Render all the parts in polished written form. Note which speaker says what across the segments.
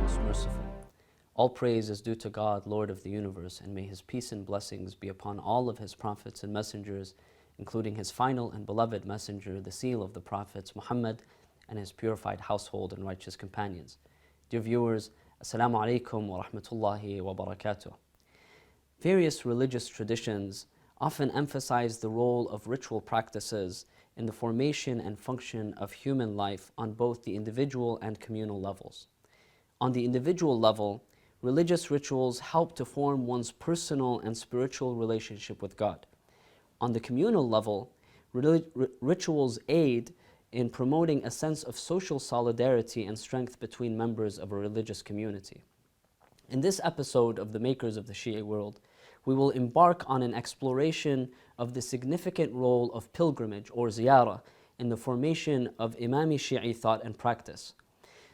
Speaker 1: most merciful. All praise is due to God, Lord of the universe, and may His peace and blessings be upon all of His prophets and messengers, including His final and beloved messenger, the seal of the prophets, Muhammad, and His purified household and righteous companions. Dear viewers, As.A.W.A. wa rahmatullahi wa barakatuh. Various religious traditions often emphasize the role of ritual practices in the formation and function of human life on both the individual and communal levels. On the individual level, religious rituals help to form one's personal and spiritual relationship with God. On the communal level, rituals aid in promoting a sense of social solidarity and strength between members of a religious community. In this episode of the Makers of the Shia World, we will embark on an exploration of the significant role of pilgrimage or ziyara in the formation of Imami Shia thought and practice.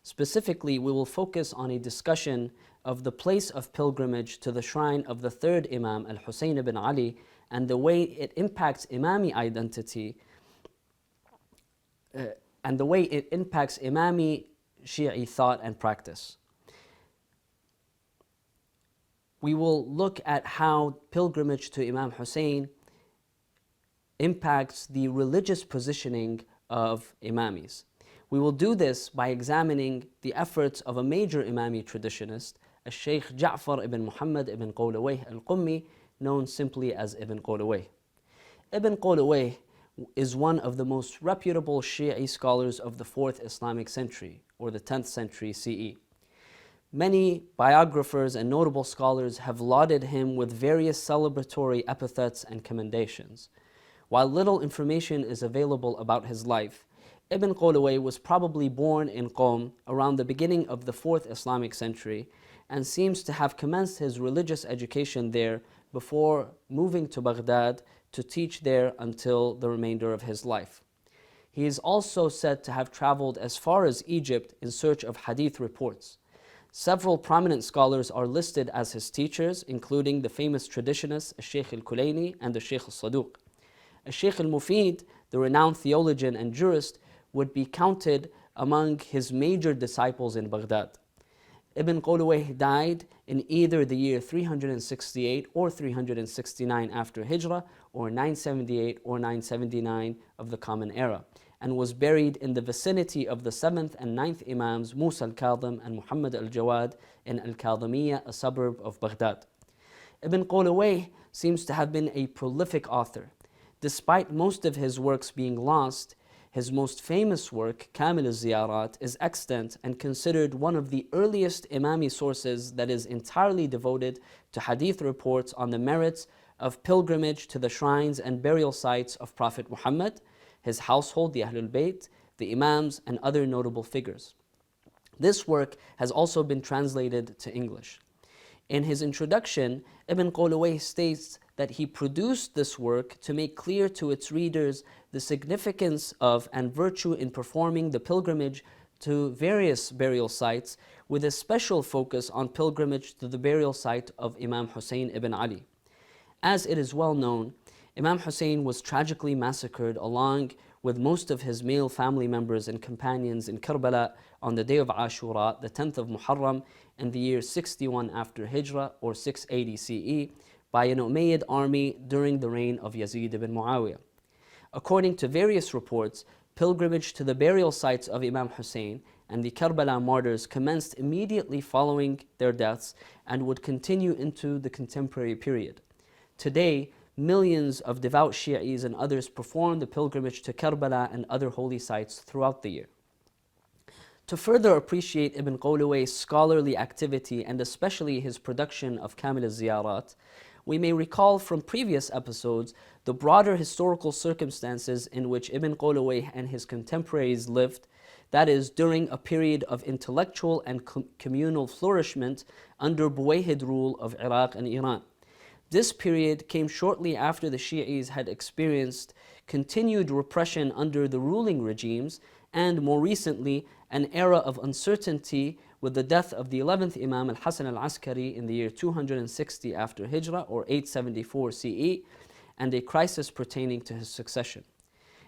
Speaker 1: Specifically, we will focus on a discussion of the place of pilgrimage to the shrine of the third Imam, al-Hussain ibn Ali, and the way it impacts Imami identity and the way it impacts Imami Shia thought and practice. We will look at how pilgrimage to Imam Hussain impacts the religious positioning of Imamis. We will do this by examining the efforts of a major Imami traditionist, Sheikh Ja'far ibn Muhammad ibn Qulawayh al-Qummi, known simply as Ibn Qulawayh. Ibn Qulawayh is one of the most reputable Shi'i scholars of the 4th Islamic century, or the 10th century CE. Many biographers and notable scholars have lauded him with various celebratory epithets and commendations. While little information is available about his life, Ibn Qulawayh was probably born in Qom around the beginning of the 4th Islamic century and seems to have commenced his religious education there before moving to Baghdad to teach there until the remainder of his life. He is also said to have traveled as far as Egypt in search of hadith reports. Several prominent scholars are listed as his teachers, including the famous traditionists Sheikh al-Kulayni and the Sheikh al-Saduq. Sheikh al-Mufid, the renowned theologian and jurist, would be counted among his major disciples in Baghdad. Ibn Qulawayh died in either the year 368 or 369 after Hijrah, or 978 or 979 of the Common Era, and was buried in the vicinity of the 7th and 9th Imams Musa al-Kadhim and Muhammad al-Jawad in al-Kadhimiyya, a suburb of Baghdad. Ibn Qulawayh seems to have been a prolific author. Despite most of his works being lost, his most famous work, Kamil al-Ziyarat, is extant and considered one of the earliest Imami sources that is entirely devoted to hadith reports on the merits of pilgrimage to the shrines and burial sites of Prophet Muhammad, his household, the Ahlulbayt, the Imams, and other notable figures. This work has also been translated to English. In his introduction, Ibn Qulawayh states that he produced this work to make clear to its readers the significance of and virtue in performing the pilgrimage to various burial sites, with a special focus on pilgrimage to the burial site of Imam Hussain ibn Ali. As it is well known, Imam Hussain was tragically massacred along with most of his male family members and companions in Karbala on the day of Ashura, the 10th of Muharram, in the year 61 after Hijrah, or 680 CE, by an Umayyad army during the reign of Yazid ibn Muawiyah. According to various reports, pilgrimage to the burial sites of Imam Hussain and the Karbala martyrs commenced immediately following their deaths and would continue into the contemporary period. Today, millions of devout Shi'is and others perform the pilgrimage to Karbala and other holy sites throughout the year. To further appreciate Ibn Qulawayh's scholarly activity and especially his production of Kamil al-Ziyarat, we may recall from previous episodes the broader historical circumstances in which Ibn Qulawayh and his contemporaries lived, that is, during a period of intellectual and communal flourishment under Buyid rule of Iraq and Iran. This period came shortly after the Shi'is had experienced continued repression under the ruling regimes, and more recently, an era of uncertainty with the death of the 11th Imam al-Hasan al-Askari in the year 260 after Hijrah, or 874 CE, and a crisis pertaining to his succession.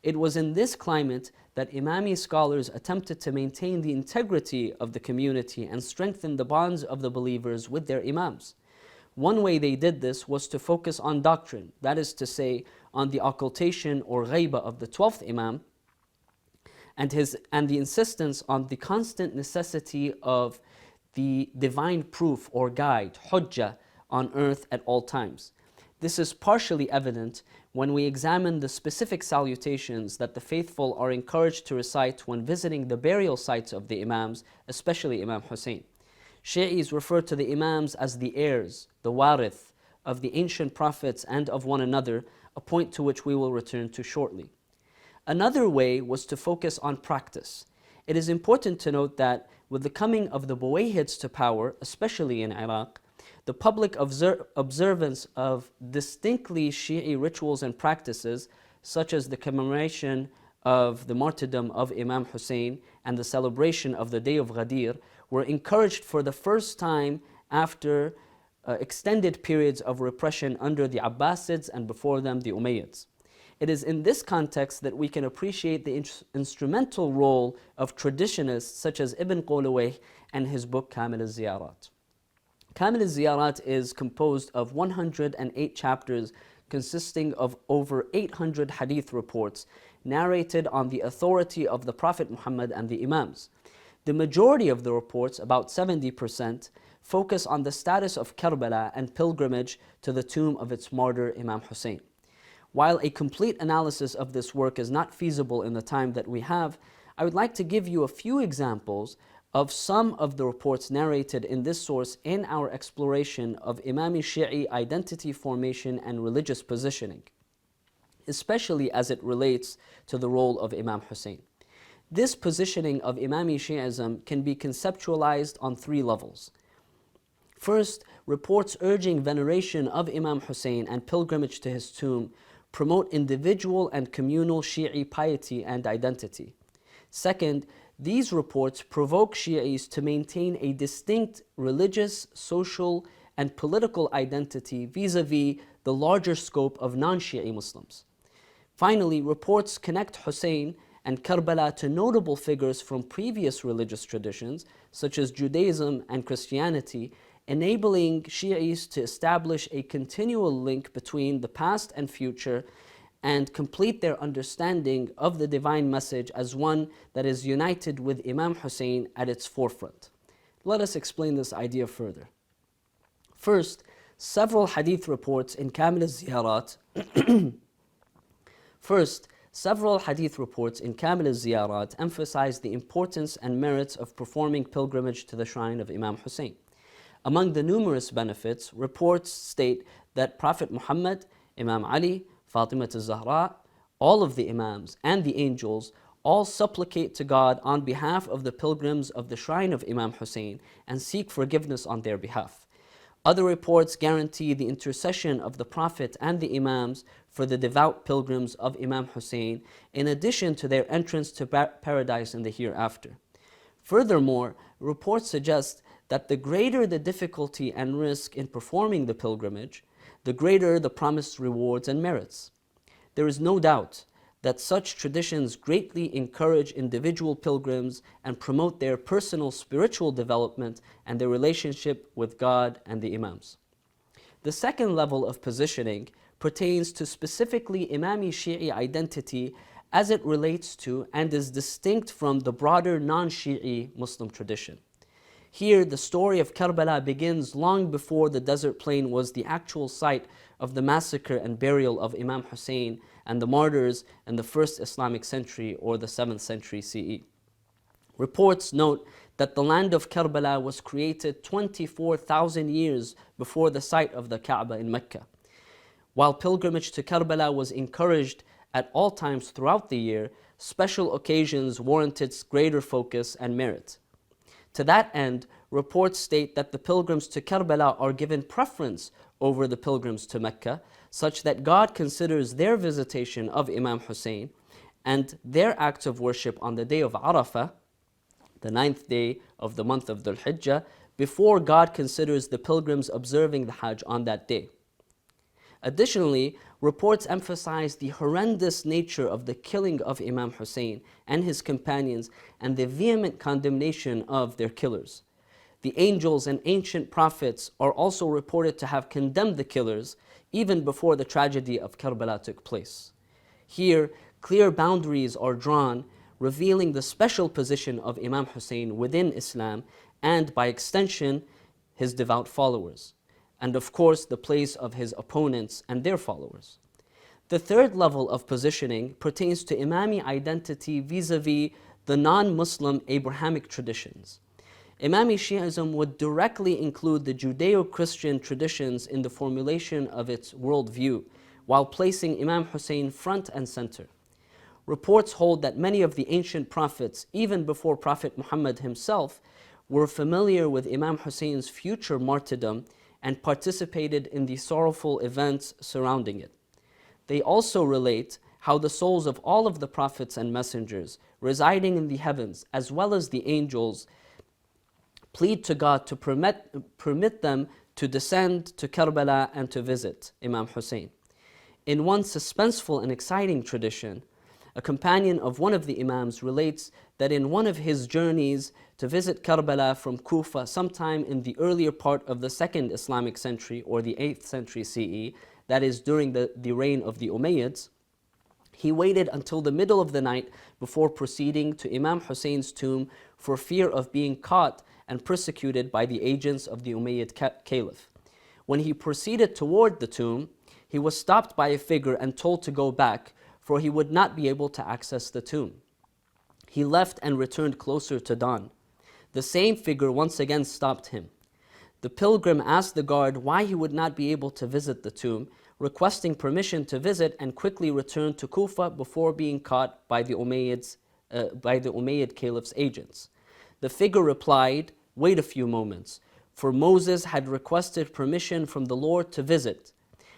Speaker 1: It was in this climate that Imami scholars attempted to maintain the integrity of the community and strengthen the bonds of the believers with their Imams. One way they did this was to focus on doctrine, that is to say, on the occultation or ghaiba of the 12th Imam, and the insistence on the constant necessity of the divine proof or guide, hujjah, on earth at all times. This is partially evident when we examine the specific salutations that the faithful are encouraged to recite when visiting the burial sites of the Imams, especially Imam Hussain. Shi'is refer to the Imams as the heirs, the warith, of the ancient prophets and of one another, a point to which we will return to shortly. Another way was to focus on practice. It is important to note that with the coming of the Buyids to power, especially in Iraq, the public observance of distinctly Shi'i rituals and practices, such as the commemoration of the martyrdom of Imam Hussain and the celebration of the Day of Ghadir, were encouraged for the first time after extended periods of repression under the Abbasids and before them the Umayyads. It is in this context that we can appreciate the instrumental role of traditionists such as Ibn Qulawayh and his book Kamil al-Ziyarat. Kamil al-Ziyarat is composed of 108 chapters consisting of over 800 hadith reports narrated on the authority of the Prophet Muhammad and the Imams. The majority of the reports, about 70%, focus on the status of Karbala and pilgrimage to the tomb of its martyr Imam Hussain. While a complete analysis of this work is not feasible in the time that we have, I would like to give you a few examples of some of the reports narrated in this source in our exploration of Imami Shia identity formation and religious positioning, especially as it relates to the role of Imam Hussain. This positioning of Imami Shi'ism can be conceptualized on three levels. First, reports urging veneration of Imam Hussain and pilgrimage to his tomb promote individual and communal Shi'i piety and identity. Second, these reports provoke Shi'is to maintain a distinct religious, social, and political identity vis-a-vis the larger scope of non-Shi'i Muslims. Finally, reports connect Hussain and Karbala to notable figures from previous religious traditions, such as Judaism and Christianity, enabling Shi'is to establish a continual link between the past and future and complete their understanding of the divine message as one that is united with Imam Hussain at its forefront. Let us explain this idea further. First, several hadith reports in Kamil al-Ziyarat emphasize the importance and merits of performing pilgrimage to the shrine of Imam Hussain. Among the numerous benefits, reports state that Prophet Muhammad, Imam Ali, Fatima al-Zahra, all of the Imams and the angels all supplicate to God on behalf of the pilgrims of the shrine of Imam Hussain and seek forgiveness on their behalf. Other reports guarantee the intercession of the Prophet and the Imams for the devout pilgrims of Imam Hussain, in addition to their entrance to paradise in the hereafter. Furthermore, reports suggest that the greater the difficulty and risk in performing the pilgrimage, the greater the promised rewards and merits. There is no doubt that such traditions greatly encourage individual pilgrims and promote their personal spiritual development and their relationship with God and the Imams. The second level of positioning pertains to specifically Imami Shi'i identity as it relates to and is distinct from the broader non-Shi'i Muslim tradition. Here, the story of Karbala begins long before the desert plain was the actual site of the massacre and burial of Imam Hussain and the martyrs in the first Islamic century or the 7th century CE. Reports note that the land of Karbala was created 24,000 years before the site of the Kaaba in Mecca. While pilgrimage to Karbala was encouraged at all times throughout the year, special occasions warranted greater focus and merit. To that end, reports state that the pilgrims to Karbala are given preference over the pilgrims to Mecca, such that God considers their visitation of Imam Hussain and their acts of worship on the day of Arafah, the 9th day of the month of Dhul Hijjah, before God considers the pilgrims observing the Hajj on that day. Additionally, reports emphasize the horrendous nature of the killing of Imam Hussain and his companions and the vehement condemnation of their killers. The angels and ancient prophets are also reported to have condemned the killers even before the tragedy of Karbala took place. Here, clear boundaries are drawn, revealing the special position of Imam Hussain within Islam and, by extension, his devout followers, and of course the place of his opponents and their followers. The third level of positioning pertains to Imami identity vis-a-vis the non-Muslim Abrahamic traditions. Imami Shi'ism would directly include the Judeo-Christian traditions in the formulation of its worldview, while placing Imam Hussain front and center. Reports hold that many of the ancient prophets, even before Prophet Muhammad himself, were familiar with Imam Hussein's future martyrdom and participated in the sorrowful events surrounding it. They also relate how the souls of all of the prophets and messengers residing in the heavens, as well as the angels, plead to God to permit them to descend to Karbala and to visit Imam Hussain. In one suspenseful and exciting tradition, a companion of one of the Imams relates that in one of his journeys to visit Karbala from Kufa sometime in the earlier part of the 2nd Islamic century or the 8th century CE, that is during the reign of the Umayyads, he waited until the middle of the night before proceeding to Imam Hussein's tomb for fear of being caught and persecuted by the agents of the Umayyad Caliph. When he proceeded toward the tomb, he was stopped by a figure and told to go back, for he would not be able to access the tomb. He left and returned closer to dawn. The same figure once again stopped him. The pilgrim asked the guard why he would not be able to visit the tomb, requesting permission to visit, and quickly returned to Kufa before being caught by the Umayyad Caliph's agents. The figure replied, "Wait a few moments, for Moses had requested permission from the Lord to visit,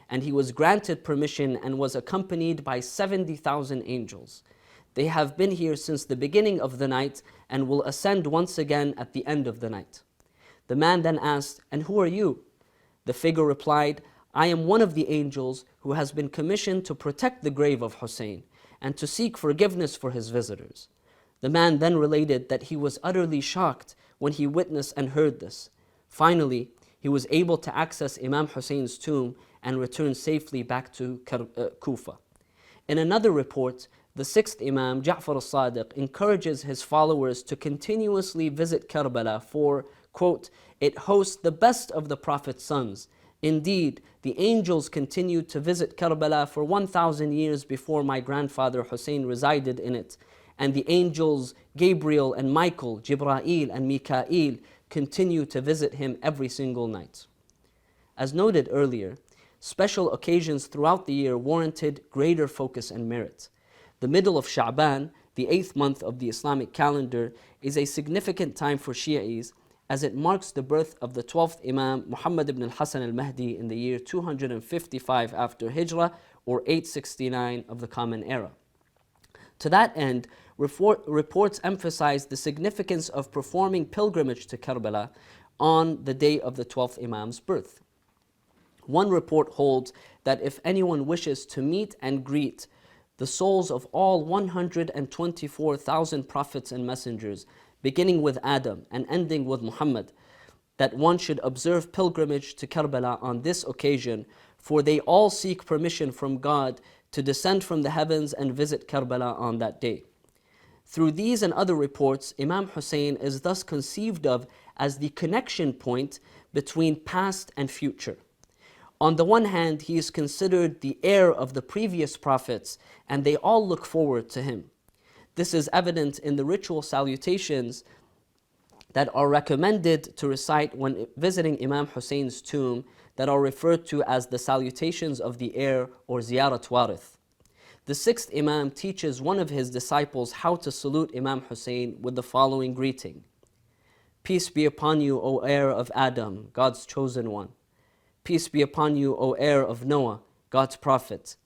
Speaker 1: and he was granted permission and was accompanied by 70,000 angels. They have been here since the beginning of the night and will ascend once again at the end of the night." The man then asked, "And who are you?" The figure replied, "I am one of the angels who has been commissioned to protect the grave of Hussein and to seek forgiveness for his visitors." The man then related that he was utterly shocked when he witnessed and heard this. Finally, he was able to access Imam Hussein's tomb and return safely back to Kufa. In another report, the 6th Imam, Ja'far al-Sadiq, encourages his followers to continuously visit Karbala for, quote, "It hosts the best of the Prophet's sons. Indeed, the angels continued to visit Karbala for 1,000 years before my grandfather Hussein resided in it, and the angels Gabriel and Michael, Jibra'il and Mikael continue to visit him every single night." As noted earlier, special occasions throughout the year warranted greater focus and merit. The middle of Sha'ban, the 8th month of the Islamic calendar, is a significant time for Shi'is as it marks the birth of the 12th Imam, Muhammad ibn al-Hasan al-Mahdi, in the year 255 after Hijrah or 869 of the Common Era. To that end, reports emphasize the significance of performing pilgrimage to Karbala on the day of the 12th Imam's birth. One report holds that if anyone wishes to meet and greet the souls of all 124,000 prophets and messengers, beginning with Adam and ending with Muhammad, that one should observe pilgrimage to Karbala on this occasion, for they all seek permission from God to descend from the heavens and visit Karbala on that day. Through these and other reports, Imam Hussain is thus conceived of as the connection point between past and future. On the one hand, he is considered the heir of the previous prophets, and they all look forward to him. This is evident in the ritual salutations that are recommended to recite when visiting Imam Hussein's tomb, that are referred to as the salutations of the heir or ziyarat warith. The 6th Imam teaches one of his disciples how to salute Imam Hussain with the following greeting: "Peace be upon you, O heir of Adam, God's chosen one. Peace be upon you, O heir of Noah, God's prophet.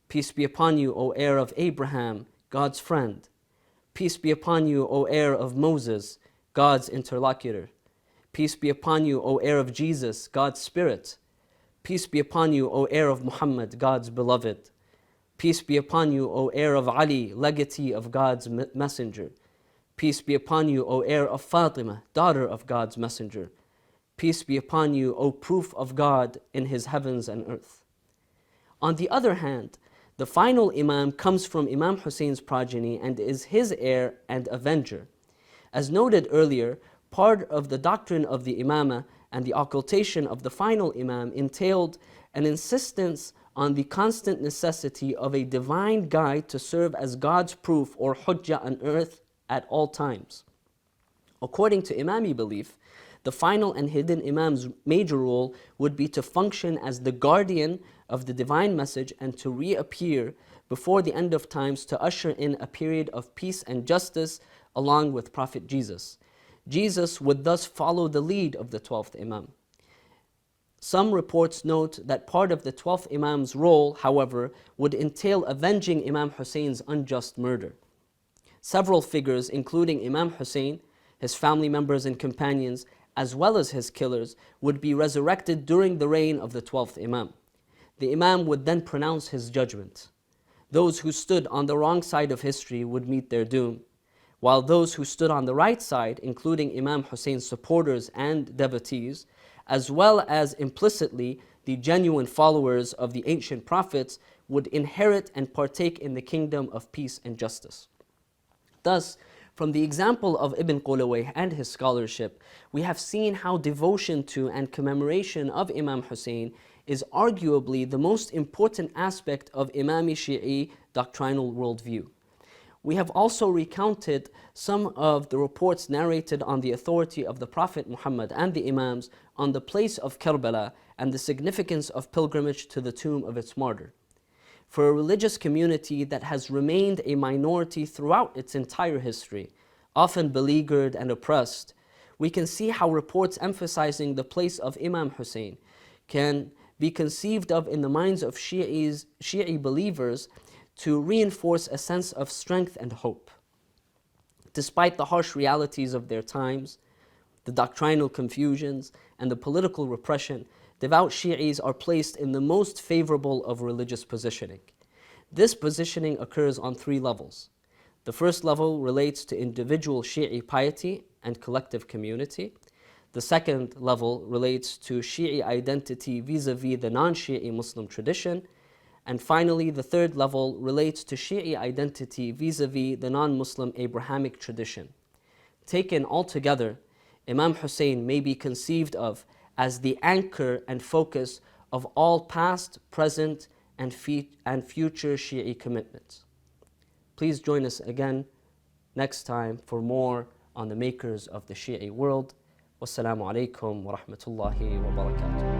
Speaker 1: Peace be upon you, O heir of Abraham, God's friend. Peace be upon you, O heir of Moses, God's interlocutor. Peace be upon you, O heir of Jesus, God's spirit. Peace be upon you, O heir of Muhammad, God's beloved. Peace be upon you, O heir of Ali, legatee of God's messenger. Peace be upon you, O heir of Fatima, daughter of God's messenger. Peace be upon you, O proof of God in his heavens and earth. On the other hand, the final Imam comes from Imam Hussein's progeny and is his heir and avenger. As noted earlier, part of the doctrine of the Imamah and the occultation of the final Imam entailed an insistence on the constant necessity of a divine guide to serve as God's proof or hujjah on earth at all times. According to Imami belief, the final and hidden Imam's major role would be to function as the guardian of the divine message and to reappear before the end of times to usher in a period of peace and justice along with Prophet Jesus. Jesus would thus follow the lead of the 12th Imam. Some reports note that part of the 12th Imam's role, however, would entail avenging Imam Hussein's unjust murder. Several figures, including Imam Hussain, his family members and companions, as well as his killers, would be resurrected during the reign of the 12th Imam. The Imam would then pronounce his judgment. Those who stood on the wrong side of history would meet their doom, while those who stood on the right side, including Imam Hussein's supporters and devotees, as well as implicitly the genuine followers of the ancient prophets, would inherit and partake in the kingdom of peace and justice. Thus, from the example of Ibn Qulawayh and his scholarship, we have seen how devotion to and commemoration of Imam Hussain is arguably the most important aspect of Imami Shia doctrinal worldview. We have also recounted some of the reports narrated on the authority of the Prophet Muhammad and the Imams on the place of Karbala and the significance of pilgrimage to the tomb of its martyr. For a religious community that has remained a minority throughout its entire history, often beleaguered and oppressed, we can see how reports emphasizing the place of Imam Hussain can be conceived of in the minds of Shi'i believers to reinforce a sense of strength and hope. Despite the harsh realities of their times, the doctrinal confusions, and the political repression, devout Shi'is are placed in the most favorable of religious positioning. This positioning occurs on three levels. The first level relates to individual Shi'i piety and collective community. The second level relates to Shi'i identity vis-a-vis the non-Shi'i Muslim tradition. And finally, the third level relates to Shi'i identity vis-a-vis the non-Muslim Abrahamic tradition. Taken altogether, Imam Hussain may be conceived of as the anchor and focus of all past, present, and future Shi'i commitments. Please join us again next time for more on the makers of the Shi'i world. Wassalamu alaikum wa rahmatullahi wa barakatuh.